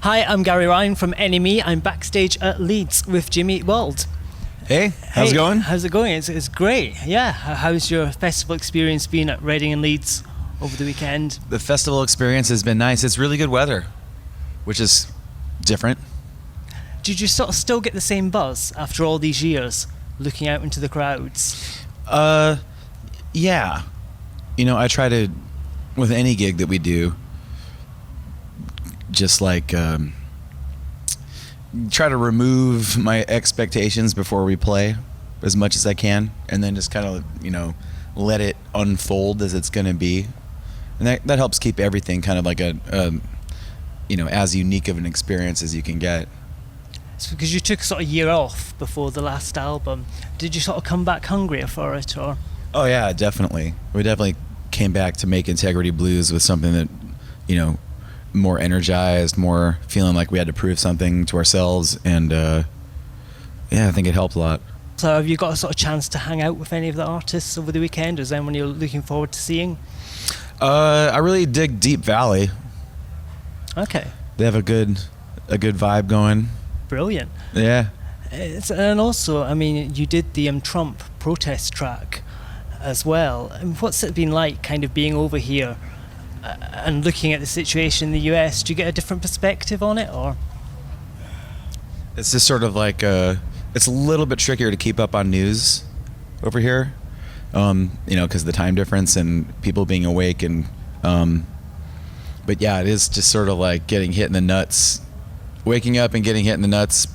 Hi, I'm Gary Ryan from NME. I'm backstage at Leeds with Jimmy Adkins. Hey, how's it going? How's it going? It's great. Yeah. How's your festival experience been at Reading and Leeds over the weekend? The festival experience has been nice. It's really good weather, which is different. Did you sort of still get the same buzz after all these years, looking out into the crowds? Yeah. I try to, with any gig that we do, just like try to remove my expectations before we play as much as I can, and then just kind of let it unfold as it's going to be, and that helps keep everything kind of like a as unique of an experience as you can get. It's because you took sort of a year off before the last album. Did you sort of come back hungrier for it, or? Oh yeah, definitely. We definitely came back to make Integrity Blues with something that more energized, more feeling like we had to prove something to ourselves, and I think it helped a lot. So have you got a sort of chance to hang out with any of the artists over the weekend? Is there anyone you're looking forward to seeing? I really dig Deep Valley. Okay. They have a good vibe going. Brilliant. Yeah. And also, you did the Trump protest track as well. What's it been like kind of being over here and looking at the situation in the US? Do you get a different perspective on it, or? It's just sort of like it's a little bit trickier to keep up on news over here, because of the time difference and people being awake, and but yeah, it is just sort of like getting hit in the nuts, waking up and getting hit in the nuts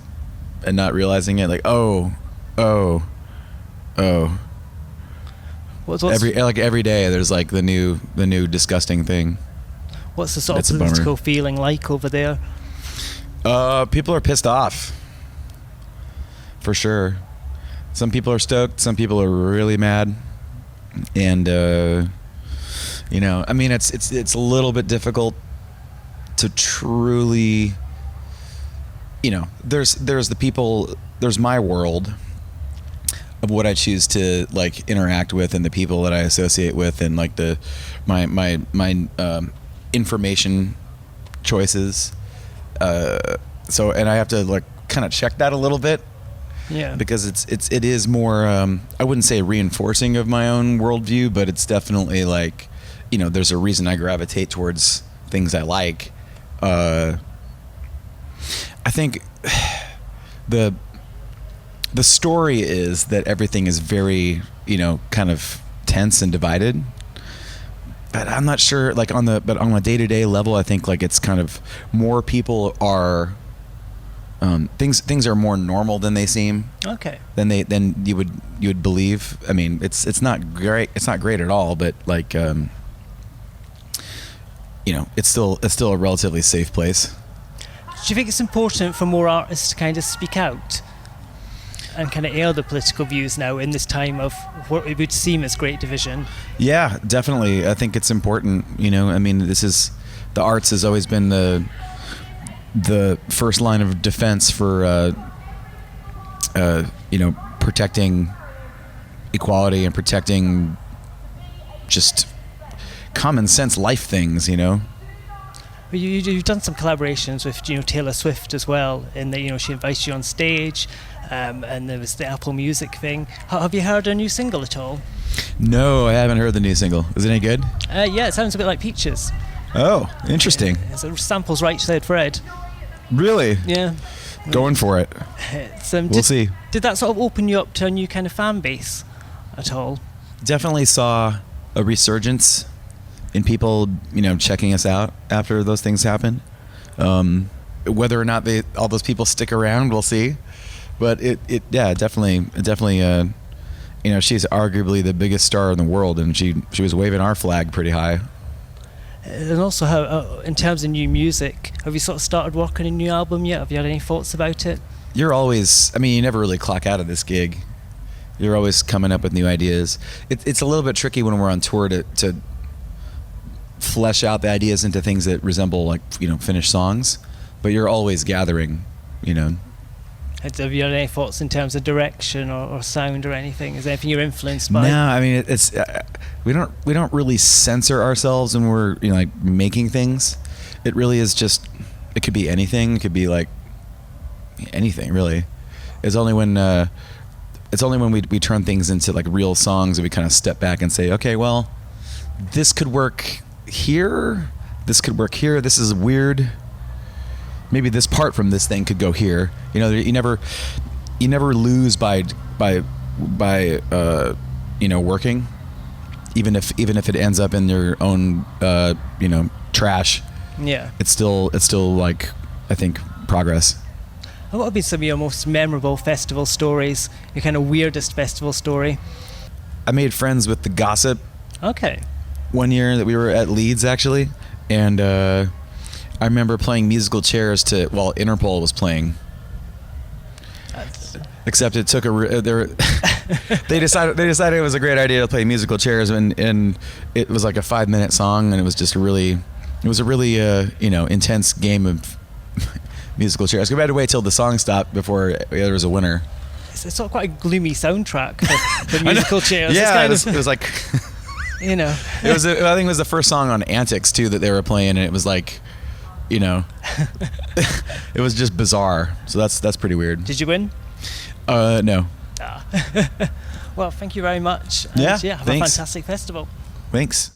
and not realizing it, like oh. Every day there's like the new disgusting thing. What's the sort of political feeling like over there? People are pissed off, for sure. Some people are stoked, some people are really mad, and it's a little bit difficult to truly, there's the people, there's my world of what I choose to like interact with, and the people that I associate with, and like my information choices. So, and I have to like kind of check that a little bit. Yeah. Because it is more I wouldn't say reinforcing of my own worldview, but it's definitely like, there's a reason I gravitate towards things I like. I think the story is that everything is very, kind of tense and divided. But I'm not sure, like on a day-to-day level, I think like it's kind of more people are, things are more normal than they seem. Okay. Than you would believe. I mean, it's not great. It's not great at all, but like, it's still a relatively safe place. Do you think it's important for more artists to kind of speak out and kind of air the political views now in this time of what it would seem as great division? Yeah, definitely. I think it's important. The arts has always been the first line of defense for protecting equality and protecting just common sense life things. You've done some collaborations with Taylor Swift as well, in that she invites you on stage, and there was the Apple Music thing. Have you heard her new single at all? No, I haven't heard the new single. Is it any good? Yeah, it sounds a bit like Peaches. Oh, interesting. It samples Right Said Fred. Really? Yeah. Going for it. We'll see. Did that sort of open you up to a new kind of fan base at all? Definitely saw a resurgence in people, checking us out after those things happen. Whether or not all those people stick around, we'll see. But definitely, she's arguably the biggest star in the world, and she was waving our flag pretty high. And also, how in terms of new music, have you sort of started working on a new album yet? Have you had any thoughts about it? You never really clock out of this gig. You're always coming up with new ideas. It's a little bit tricky when we're on tour to flesh out the ideas into things that resemble like finished songs, but you're always gathering. Have you had any thoughts in terms of direction or sound or anything? Is there anything you're influenced by? No, it's we don't really censor ourselves when we're like making things. It really is just it could be anything. It could be like anything really. It's only when we turn things into like real songs that we kind of step back and say, okay, well, this could work here. This could work here. This is weird. Maybe this part from this thing could go here. You know, you never lose by working, even if it ends up in your own trash. Yeah. It's still like, I think, progress. And what have been some of your most memorable festival stories? Your kind of weirdest festival story? I made friends with the Gossip. Okay. One year that we were at Leeds, actually, and I remember playing musical chairs while Interpol was playing. Except it took they decided it was a great idea to play musical chairs, and it was like a 5-minute song, and it was a really intense game of musical chairs. We had to wait till the song stopped before there was a winner. It's sort of quite a gloomy soundtrack for musical chairs. Yeah, it was like you know. I think it was the first song on Antics too that they were playing, and it was like, it was just bizarre. So that's pretty weird. Did you win? No. Well, thank you very much. And Yeah, have thanks. a fantastic festival. Thanks.